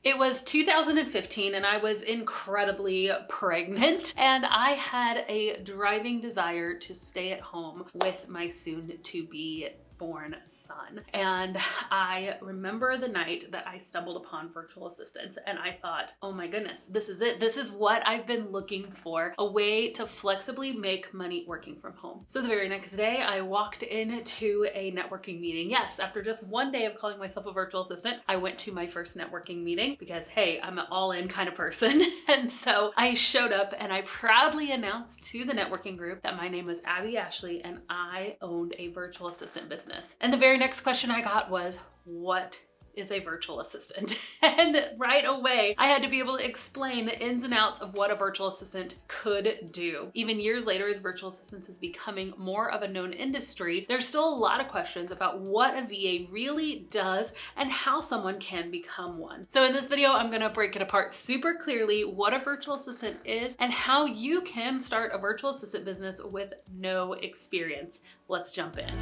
It was 2015 and I was incredibly pregnant and I had a driving desire to stay at home with my soon to be born son. And I remember the night that I stumbled upon virtual assistants and I thought, oh my goodness, this is it. This is what I've been looking for, a way to flexibly make money working from home. So the very next day I walked into a networking meeting. Yes, after just one day of calling myself a virtual assistant, I went to my first networking meeting because hey, I'm an all-in kind of person. And so I showed up and I proudly announced to the networking group that my name was Abbey Ashley and I owned a virtual assistant business. And the very next question I got was, what is a virtual assistant? And right away, I had to be able to explain the ins and outs of what a virtual assistant could do. Even years later, as virtual assistants is becoming more of a known industry, there's still a lot of questions about what a VA really does and how someone can become one. So in this video, I'm gonna break it apart super clearly, what a virtual assistant is and how you can start a virtual assistant business with no experience. Let's jump in.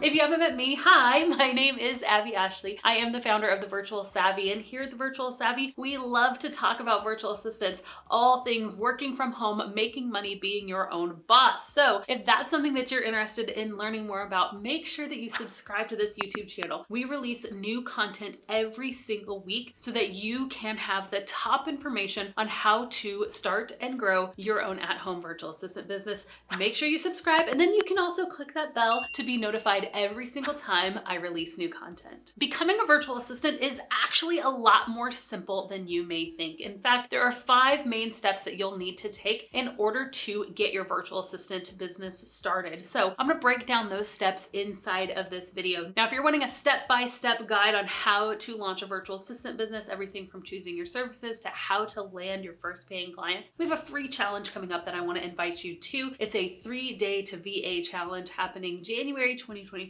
If you haven't met me, hi, my name is Abbey Ashley. I am the founder of the Virtual Savvy, and here at the Virtual Savvy, we love to talk about virtual assistants, all things working from home, making money, being your own boss. So if that's something that you're interested in learning more about, make sure that you subscribe to this YouTube channel. We release new content every single week so that you can have the top information on how to start and grow your own at-home virtual assistant business. Make sure you subscribe, and then you can also click that bell to be notified every single time I release new content. Becoming a virtual assistant is actually a lot more simple than you may think. In fact, there are 5 main steps that you'll need to take in order to get your virtual assistant business started. So I'm gonna break down those steps inside of this video. Now, if you're wanting a step-by-step guide on how to launch a virtual assistant business, everything from choosing your services to how to land your first paying clients, we have a free challenge coming up that I wanna invite you to. It's a 3-day to VA challenge happening January 2024,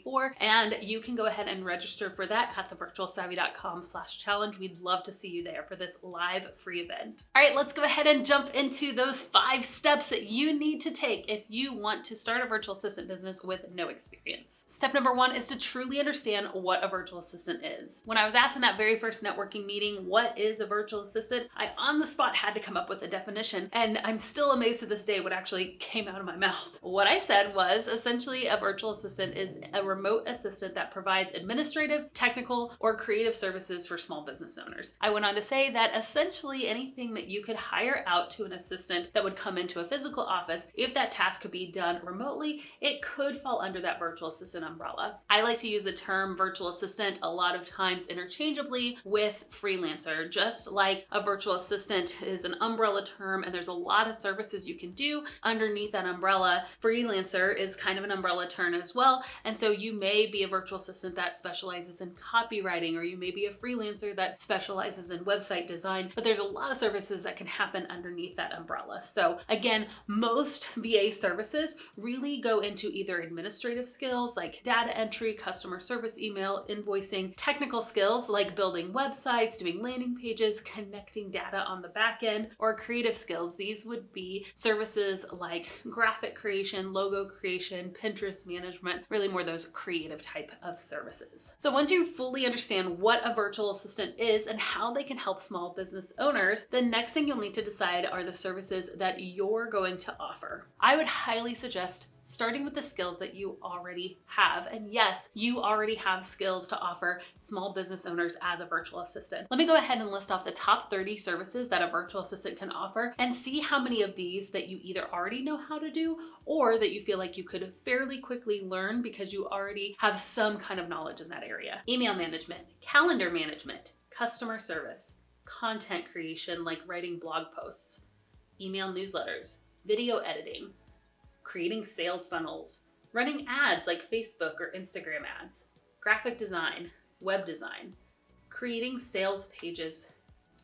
and you can go ahead and register for that at thevirtualsavvy.com/challenge. We'd love to see you there for this live free event. All right, let's go ahead and jump into those 5 steps that you need to take if you want to start a virtual assistant business with no experience. Step number 1 is to truly understand what a virtual assistant is. When I was asked in that very first networking meeting, what is a virtual assistant? I on the spot had to come up with a definition, and I'm still amazed to this day what actually came out of my mouth. What I said was essentially a virtual assistant is a remote assistant that provides administrative, technical, or creative services for small business owners. I went on to say that essentially anything that you could hire out to an assistant that would come into a physical office, if that task could be done remotely, it could fall under that virtual assistant umbrella. I like to use the term virtual assistant a lot of times interchangeably with freelancer, just like a virtual assistant is an umbrella term and there's a lot of services you can do underneath that umbrella. Freelancer is kind of an umbrella term as well. And so you may be a virtual assistant that specializes in copywriting, or you may be a freelancer that specializes in website design, but there's a lot of services that can happen underneath that umbrella. So again, most VA services really go into either administrative skills like data entry, customer service email, invoicing, technical skills like building websites, doing landing pages, connecting data on the back end, or creative skills. These would be services like graphic creation, logo creation, Pinterest management, really more those creative type of services. So once you fully understand what a virtual assistant is and how they can help small business owners, the next thing you'll need to decide are the services that you're going to offer. I would highly suggest starting with the skills that you already have. And yes, you already have skills to offer small business owners as a virtual assistant. Let me go ahead and list off the top 30 services that a virtual assistant can offer and see how many of these that you either already know how to do or that you feel like you could fairly quickly learn because you already have some kind of knowledge in that area. Email management, calendar management, customer service, content creation like writing blog posts, email newsletters, video editing, creating sales funnels, running ads like Facebook or Instagram ads, graphic design, web design, creating sales pages,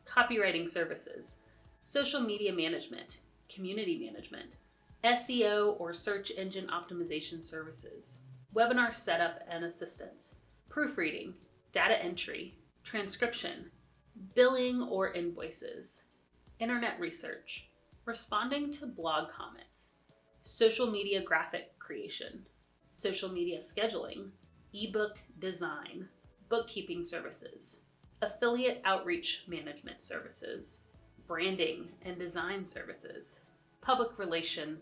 copywriting services, social media management, community management, SEO or search engine optimization services, webinar setup and assistance, proofreading, data entry, transcription, billing or invoices, internet research, responding to blog comments, social media graphic creation, social media scheduling, ebook design, bookkeeping services, affiliate outreach management services, branding and design services, public relation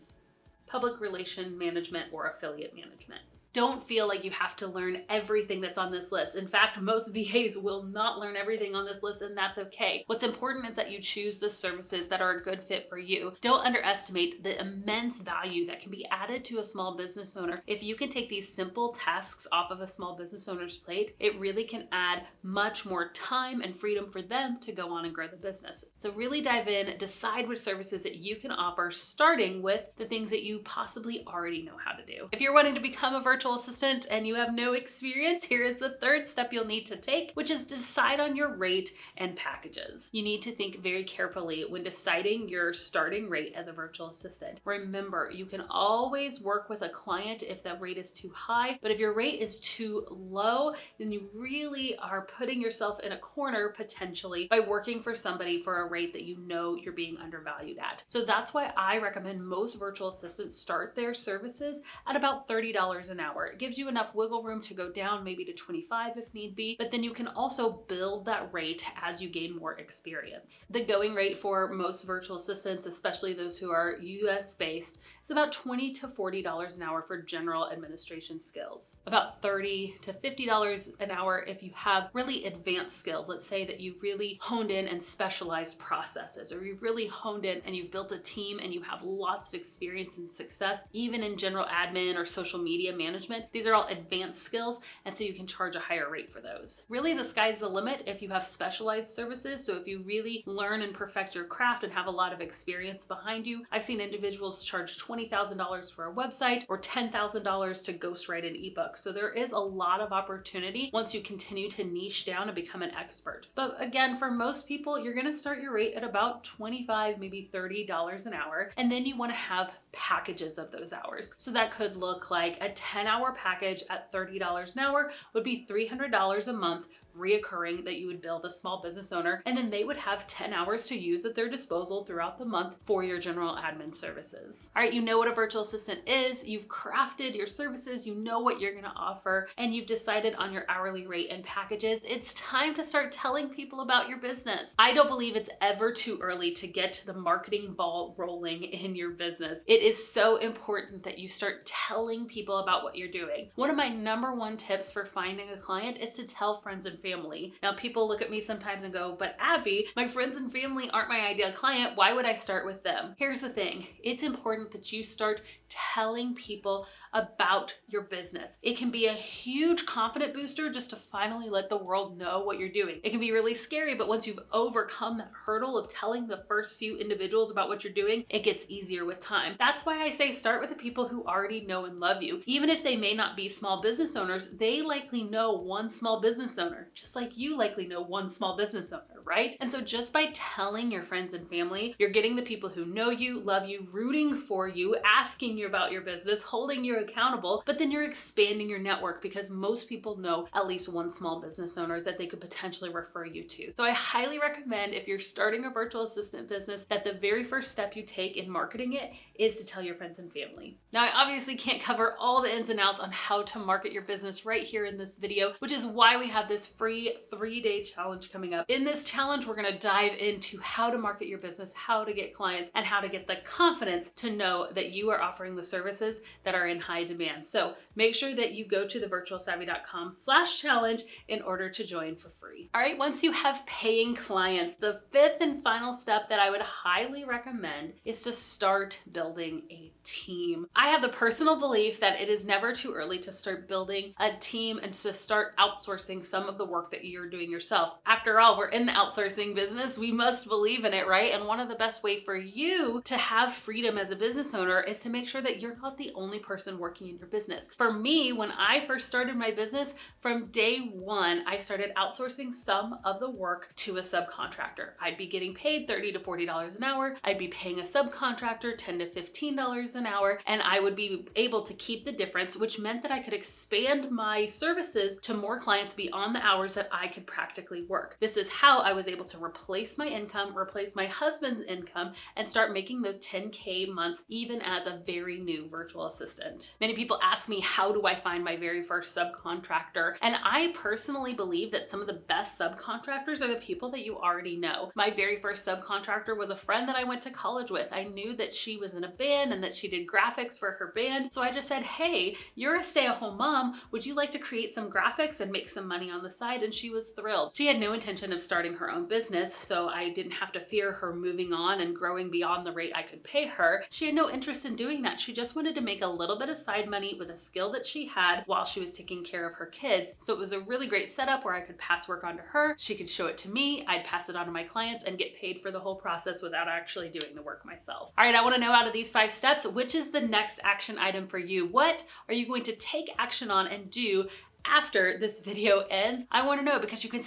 management or affiliate management. Don't feel like you have to learn everything that's on this list. In fact, most VAs will not learn everything on this list, and that's okay. What's important is that you choose the services that are a good fit for you. Don't underestimate the immense value that can be added to a small business owner. If you can take these simple tasks off of a small business owner's plate, it really can add much more time and freedom for them to go on and grow the business. So really dive in, decide which services that you can offer, starting with the things that you possibly already know how to do. If you're wanting to become a virtual assistant and you have no experience, here is the third step you'll need to take, which is decide on your rate and packages. You need to think very carefully when deciding your starting rate as a virtual assistant. Remember, you can always work with a client if that rate is too high, but if your rate is too low, then you really are putting yourself in a corner potentially by working for somebody for a rate that you know you're being undervalued at. So that's why I recommend most virtual assistants start their services at about $30 an hour. It gives you enough wiggle room to go down maybe to 25 if need be, but then you can also build that rate as you gain more experience. The going rate for most virtual assistants, especially those who are US based, is about $20 to $40 an hour for general administration skills. About $30 to $50 an hour if you have really advanced skills. Let's say that you've really honed in and specialized processes, or you've really honed in and you've built a team and you have lots of experience and success, even in general admin or social media management. These are all advanced skills, and so you can charge a higher rate for those. Really, the sky's the limit if you have specialized services. So if you really learn and perfect your craft and have a lot of experience behind you, I've seen individuals charge $20,000 for a website or $10,000 to ghostwrite an ebook. So there is a lot of opportunity once you continue to niche down and become an expert. But again, for most people, you're going to start your rate at about $25, maybe $30 an hour, and then you want to have packages of those hours. So that could look like a 10-hour package at $30 an hour would be $300 a month reoccurring that you would bill the small business owner, and then they would have 10 hours to use at their disposal throughout the month for your general admin services. All right, you know what a virtual assistant is, you've crafted your services, you know what you're going to offer, and you've decided on your hourly rate and packages. It's time to start telling people about your business. I don't believe it's ever too early to get the marketing ball rolling in your business. It is so important that you start telling people about what you're doing. One of my number one tips for finding a client is to tell friends and family. Now, people look at me sometimes and go, but Abby, my friends and family aren't my ideal client. Why would I start with them? Here's the thing. It's important that you start telling people about your business. It can be a huge confidence booster just to finally let the world know what you're doing. It can be really scary, but once you've overcome that hurdle of telling the first few individuals about what you're doing, it gets easier with time. That's why I say start with the people who already know and love you. Even if they may not be small business owners, they likely know one small business owner, just like you likely know one small business owner, right? And so just by telling your friends and family, you're getting the people who know you, love you, rooting for you, asking you about your business, holding you accountable, but then you're expanding your network because most people know at least one small business owner that they could potentially refer you to. So I highly recommend, if you're starting a virtual assistant business, that the very first step you take in marketing it is to tell your friends and family. Now, I obviously can't cover all the ins and outs on how to market your business right here in this video, which is why we have this free 3-day challenge coming up. In this challenge, we're going to dive into how to market your business, how to get clients, and how to get the confidence to know that you are offering the services that are in high demand. So make sure that you go to thevirtualsavvy.com/challenge in order to join for free. All right, once you have paying clients, the fifth and final step that I would highly recommend is to start building a team. I have the personal belief that it is never too early to start building a team and to start outsourcing some of the work that you're doing yourself. After all, we're in the outsourcing business. We must believe in it, right? And one of the best ways for you to have freedom as a business owner is to make sure that you're not the only person working in your business. For me, when I first started my business, from day one, I started outsourcing some of the work to a subcontractor. I'd be getting paid $30 to $40 an hour. I'd be paying a subcontractor $10 to $15 an hour, and I would be able to keep the difference, which meant that I could expand my services to more clients beyond the hours that I could practically work. This is how I was able to replace my income, replace my husband's income, and start making those 10K months even as a very new virtual assistant. important. Many people ask me, how do I find my very first subcontractor? And I personally believe that some of the best subcontractors are the people that you already know. My very first subcontractor was a friend that I went to college with. I knew that she was in a band and that she did graphics for her band. So I just said, hey, you're a stay-at-home mom. Would you like to create some graphics and make some money on the side? And she was thrilled. She had no intention of starting her own business, so I didn't have to fear her moving on and growing beyond the rate I could pay her. She had no interest in doing that. She just wanted to make a little bit of side money with a skill that she had while she was taking care of her kids. So it was a really great setup where I could pass work on to her. She could show it to me. I'd pass it on to my clients and get paid for the whole process without actually doing the work myself. All right, I want to know out of these 5 steps, which is the next action item for you? What are you going to take action on and do after this video ends? I want to know, because you can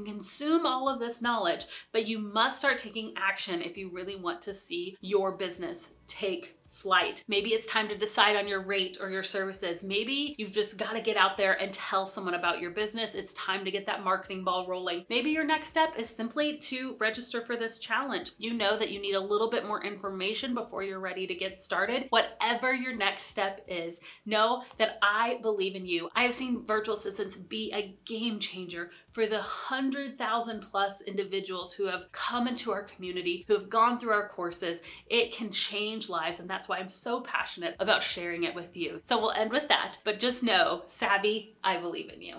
consume all of this knowledge, but you must start taking action if you really want to see your business take flight. Maybe it's time to decide on your rate or your services. Maybe you've just got to get out there and tell someone about your business. It's time to get that marketing ball rolling. Maybe your next step is simply to register for this challenge. You know that you need a little bit more information before you're ready to get started. Whatever your next step is, know that I believe in you. I have seen virtual assistants be a game changer for the 100,000 plus individuals who have come into our community, who have gone through our courses. It can change lives, and that's why I'm so passionate about sharing it with you. So we'll end with that, but just know, Savvy, I believe in you.